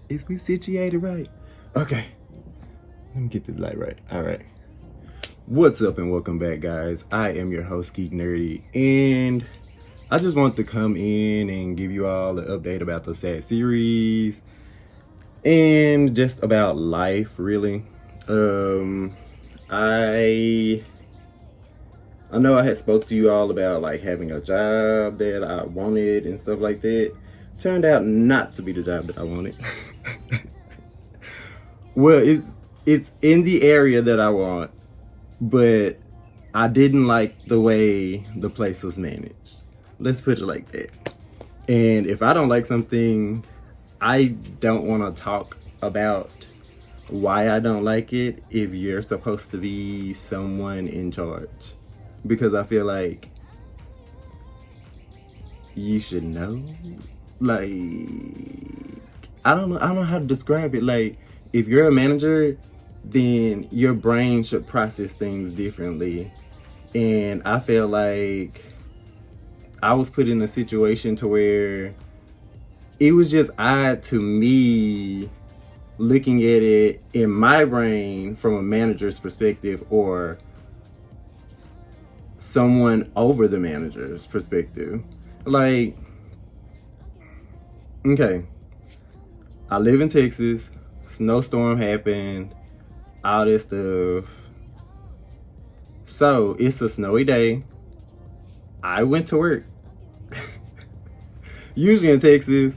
Is we situated right? Okay. Let me get the light right. All right. What's up and welcome back, guys. I am your host, GeekNerdy, and I just want to come in and give you all an update about the S.A.D series and just about life, really. I know I had spoke to you all about like having a job that I wanted and stuff like that. Turned out not to be the job that I wanted. Well, it's in the area that I want, but I didn't like the way the place was managed. Let's put it like that. And if I don't like something, I don't want to talk about why I don't like it if you're supposed to be someone in charge. Because I feel like you should know. Like, I don't know how to describe it. Like, if you're a manager, then your brain should process things differently. And I feel like I was put in a situation to where it was just odd to me looking at it in my brain from a manager's perspective or someone over the manager's perspective. Like, okay, I live in Texas, snowstorm happened, all this stuff. So it's a snowy day. I went to work. Usually in Texas,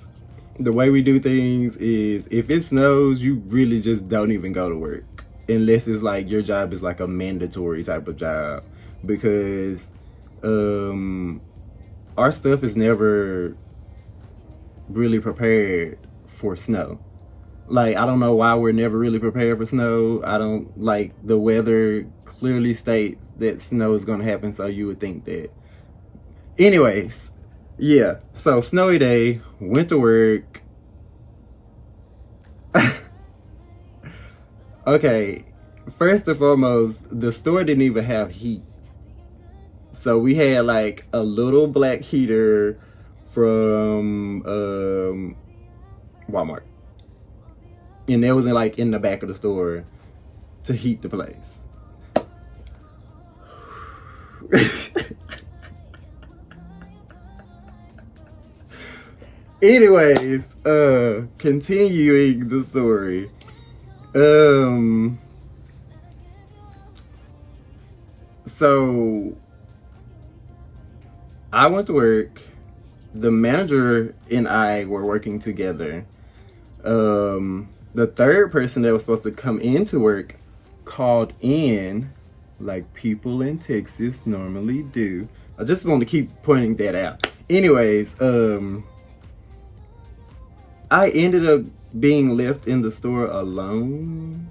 the way we do things is if it snows, you really just don't even go to work. Unless it's like your job is like a mandatory type of job. Because our stuff is never really prepared for snow. Like, I don't know why we're never really prepared for snow. I don't like the weather clearly states that snow is gonna happen, so you would think that. Anyways, yeah, so snowy day, went to work. Okay, first and foremost, the store didn't even have heat. So we had like a little black heater from Walmart. And that was like in the back of the store to heat the place. Anyways, continuing the story. So I went to work. The manager and I were working together. The third person that was supposed to come into work called in, like people in Texas normally do. I just want to keep pointing that out. Anyways, I ended up being left in the store alone.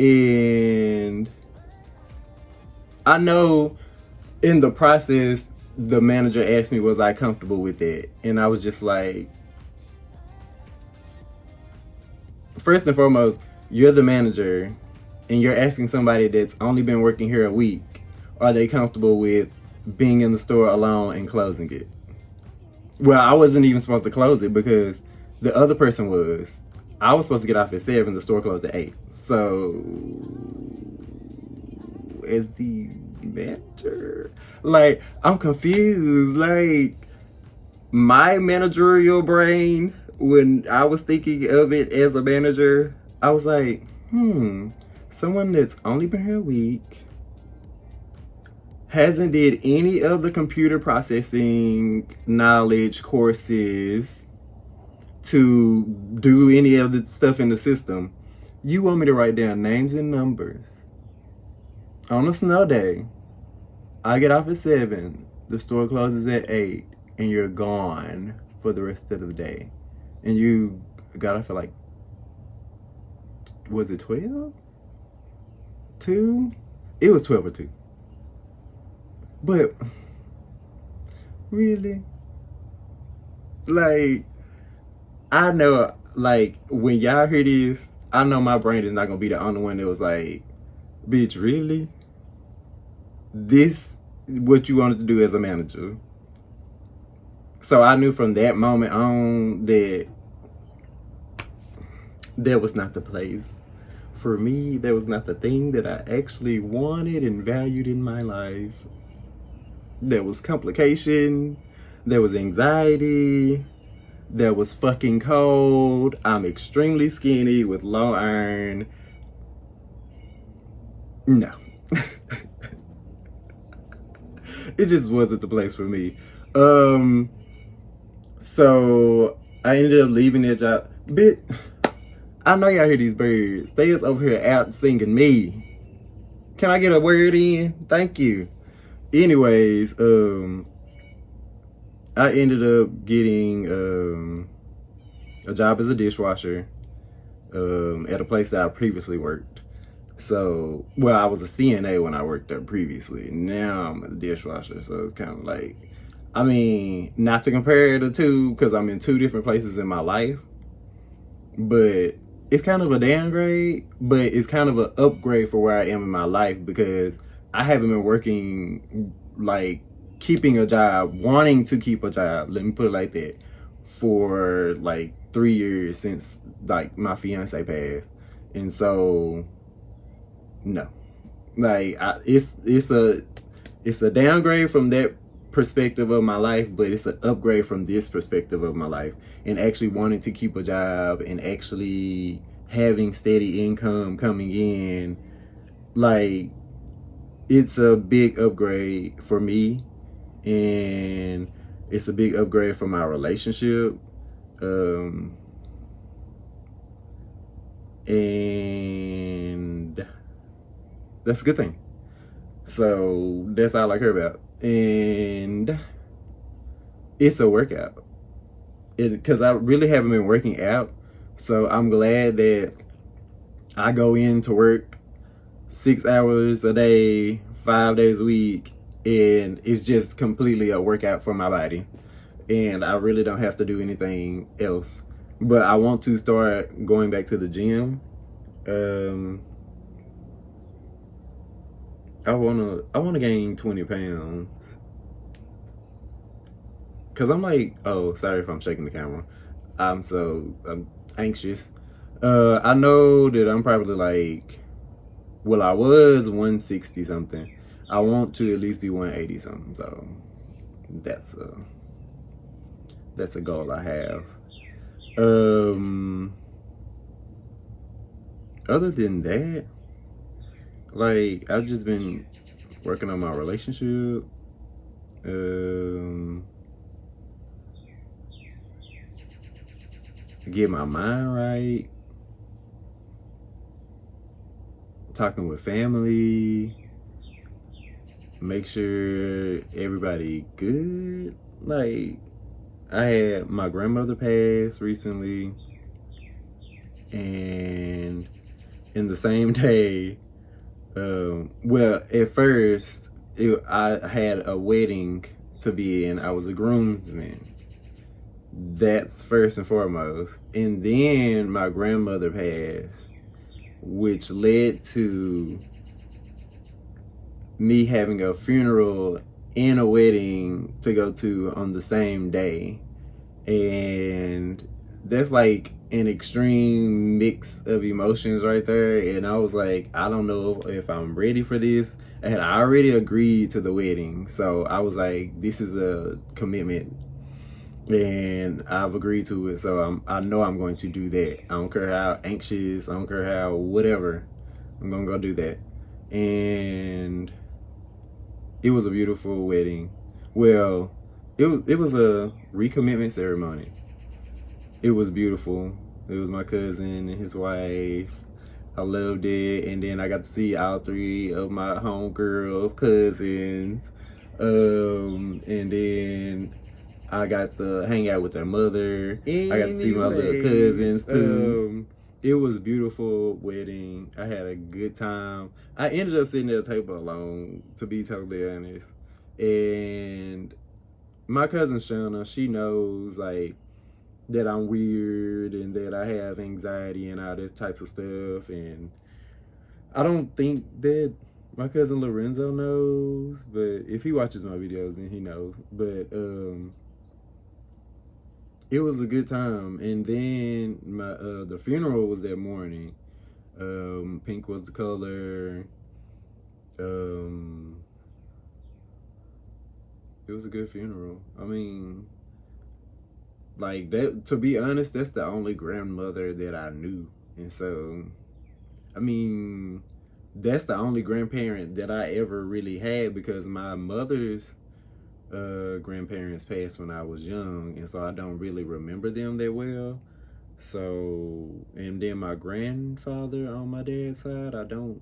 And I know in the process, the manager asked me, was I comfortable with it? And I was just like, first and foremost, you're the manager and you're asking somebody that's only been working here a week, are they comfortable with being in the store alone and closing it? Well, I wasn't even supposed to close it because the other person was. I was supposed to get off at 7, the store closed at 8. So, as the manager, like, I'm confused. Like, my managerial brain, when I was thinking of it as a manager, I was like, someone that's only been here a week, hasn't did any of the computer processing knowledge courses to do any of the stuff in the system. You want me to write down names and numbers on a snow day. I get off at 7, the store closes at 8, and you're gone for the rest of the day. And you got off at like, was it 12? 2? It was 12 or 2. But, really? Like, I know, like, when y'all hear this, I know my brain is not gonna be the only one that was like, bitch, really? This what you wanted to do as a manager? So I knew from that moment on that that was not the place for me. That was not the thing that I actually wanted and valued in my life. There was complication, there was anxiety, there was fucking cold. I'm extremely skinny with low iron. No. It just wasn't the place for me. So I ended up leaving that job. Bitch, I know y'all hear these birds. They is over here out singing me. Can I get a word in? Thank you. Anyways, I ended up getting a job as a dishwasher at a place that I previously worked. So, well, I was a CNA when I worked there previously. Now I'm a dishwasher, so it's kind of like, I mean, not to compare the two because I'm in two different places in my life, but it's kind of a downgrade, but it's kind of an upgrade for where I am in my life because I haven't been working, like, keeping a job, wanting to keep a job, let me put it like that, for like 3 years since like my fiance passed. And so no, like it's a downgrade from that perspective of my life, but it's an upgrade from this perspective of my life and actually wanting to keep a job and actually having steady income coming in. Like, it's a big upgrade for me, and it's a big upgrade for my relationship. And that's a good thing. So that's all I care about. And it's a workout. Because I really haven't been working out. So I'm glad that I go into work 6 hours a day, 5 days a week, and it's just completely a workout for my body. And I really don't have to do anything else. But I want to start going back to the gym. I wanna gain 20 pounds. Cause I'm like, oh, sorry if I'm shaking the camera. I'm anxious. I know that I'm probably like, well, I was 160 something. I want to at least be 180 something. So that's a goal I have. Other than that, like, I've just been working on my relationship. Get my mind right. Talking with family. Make sure everybody good. Like, I had my grandmother pass recently, and in the same day, well, at first, I had a wedding to be in. I was a groomsman. That's first and foremost. And then my grandmother passed, which led to me having a funeral and a wedding to go to on the same day. And that's like an extreme mix of emotions right there. And I was like, I don't know if I'm ready for this. I had already agreed to the wedding, so I was like, this is a commitment and I've agreed to it, so I know I'm going to do that. I don't care how anxious, I don't care how whatever, I'm gonna go do that. And it was a beautiful wedding. Well, it was a recommitment ceremony. It was beautiful. It was my cousin and his wife. I loved it. And then I got to see all three of my homegirl cousins. And then I got to hang out with their mother. I got to see my little cousins too. It was a beautiful wedding. I had a good time. I ended up sitting at a table alone, to be totally honest. And my cousin Shauna, she knows like that I'm weird and that I have anxiety and all this types of stuff. And I don't think that my cousin Lorenzo knows, but if he watches my videos, then he knows. But it was a good time. And then my the funeral was that morning. Pink was the color. It was a good funeral. I mean, like that. To be honest, that's the only grandmother that I knew, and so, I mean, that's the only grandparent that I ever really had because my mother's grandparents passed when I was young, and so I don't really remember them that well. So, and then my grandfather on my dad's side, I don't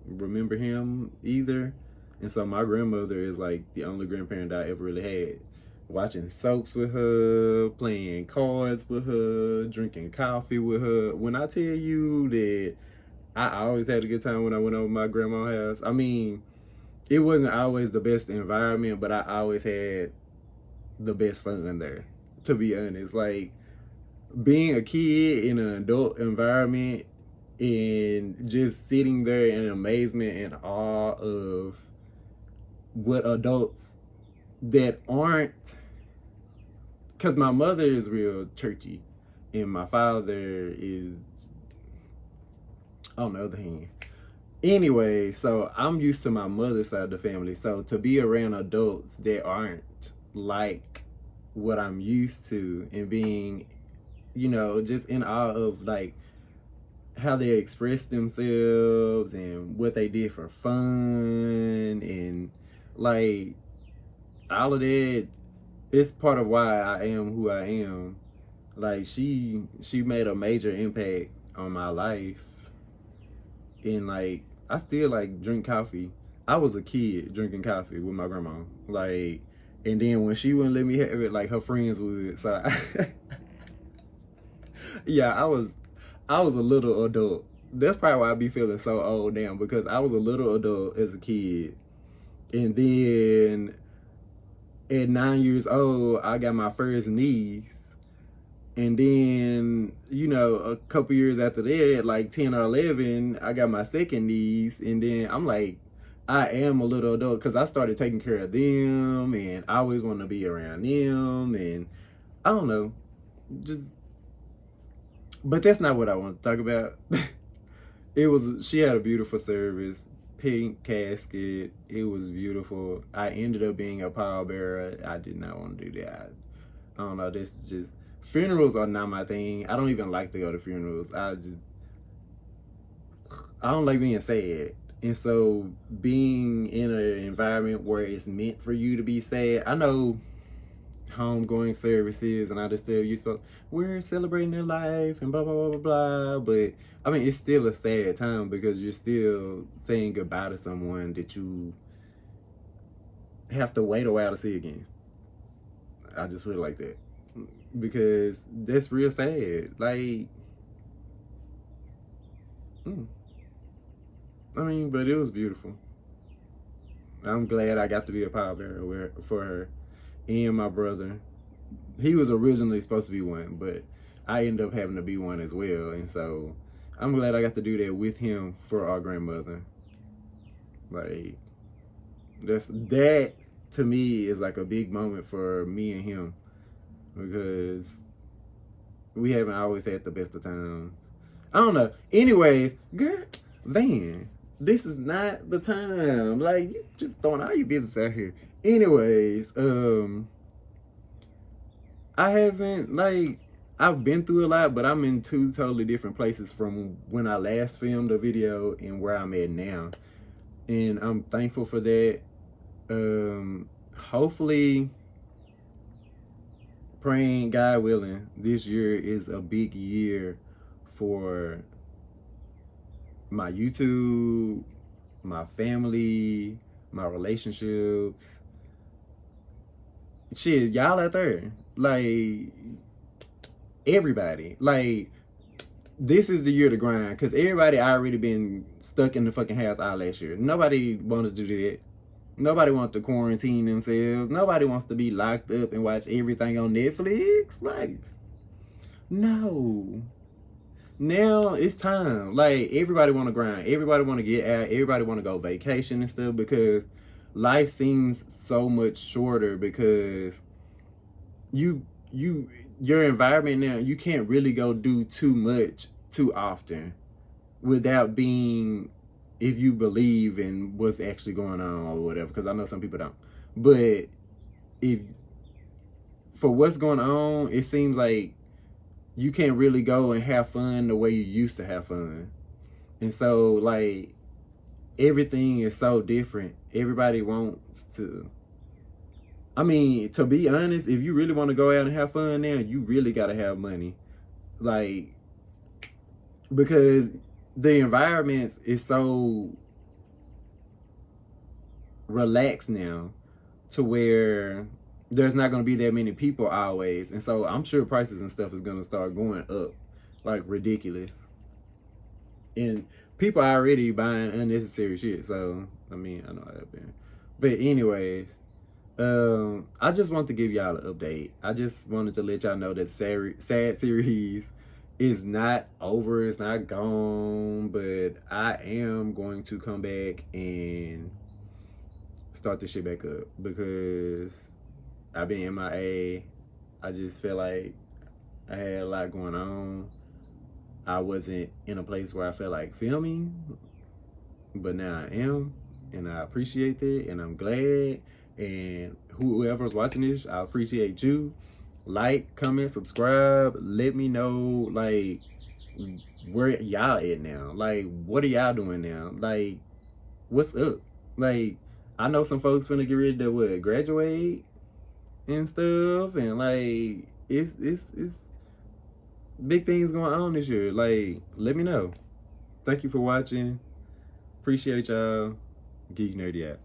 remember him either. And so my grandmother is like the only grandparent I ever really had. Watching soaps with her, playing cards with her, drinking coffee with her. When I tell you that I always had a good time when I went over my grandma's house. I mean, it wasn't always the best environment, but I always had the best fun there, to be honest. Like, being a kid in an adult environment and just sitting there in amazement and awe of what adults that aren't, because my mother is real churchy and my father is on the other hand. Anyway, so I'm used to my mother's side of the family. So to be around adults that aren't like what I'm used to and being, you know, just in awe of like how they express themselves and what they did for fun and like all of that, it's part of why I am who I am. Like she made a major impact on my life. And like I still like drink coffee. I was a kid drinking coffee with my grandma. Like, and then when she wouldn't let me have it, like her friends would. So yeah, I was a little adult. That's probably why I be feeling so old now, because I was a little adult as a kid. And then at 9 years old, I got my first niece. And then, you know, a couple years after that, like 10 or 11, I got my second niece. And then I'm like, I am a little adult because I started taking care of them and I always want to be around them. And I don't know, just, but that's not what I want to talk about. She had a beautiful service, pink casket. It was beautiful. I ended up being a pallbearer. I did not want to do that. I don't know, this is just, funerals are not my thing. I don't even like to go to funerals. I don't like being sad. And so being in an environment where it's meant for you to be sad, I know homegoing services and I just tell you, we're celebrating their life and blah, blah, blah, blah, blah. But I mean, it's still a sad time because you're still saying goodbye to someone that you have to wait a while to see again. I just really like that. Because that's real sad. Like, I mean, but it was beautiful. I'm glad I got to be a pallbearer for her and my brother. He was originally supposed to be one, but I ended up having to be one as well. And so I'm glad I got to do that with him for our grandmother. Like, that to me is like a big moment for me and him. Because we haven't always had the best of times. I don't know. Anyways, girl, Van, this is not the time. Like, you just throwing all your business out here. Anyways, I haven't, like, I've been through a lot, but I'm in two totally different places from when I last filmed a video and where I'm at now. And I'm thankful for that. Hopefully, praying, God willing, this year is a big year for my YouTube, my family, my relationships. Shit, y'all out there, like, everybody. Like, this is the year to grind, because everybody already been stuck in the fucking house all last year. Nobody wanted to do that. Nobody wants to quarantine themselves. Nobody wants to be locked up and watch everything on Netflix. Like, no. Now it's time. Like, everybody want to grind. Everybody want to get out. Everybody want to go vacation and stuff, because life seems so much shorter because you your environment now, you can't really go do too much too often without being, if you believe in what's actually going on or whatever, because I know some people don't. But if for what's going on, it seems like you can't really go and have fun the way you used to have fun. And so like everything is so different. Everybody wants to, I mean, to be honest, if you really want to go out and have fun now, you really got to have money. Like, because the environment is so relaxed now to where there's not going to be that many people always. And so I'm sure prices and stuff is going to start going up like ridiculous. And people are already buying unnecessary shit. So, I mean, I know how that been. But anyways, I just want to give y'all an update. I just wanted to let y'all know that S.A.D series is not over. It's not gone. But I am going to come back and start this shit back up because I've been MIA. I just feel like I had a lot going on. I wasn't in a place where I felt like filming, but now I am, and I appreciate that, and I'm glad. And whoever's watching this, I appreciate you. Like, comment, subscribe. Let me know, like, where y'all at now. Like, what are y'all doing now? Like, what's up? Like, I know some folks finna get ready to graduate and stuff, and like, it's big things going on this year. Like, let me know. Thank you for watching. Appreciate y'all. GeekNerdy out.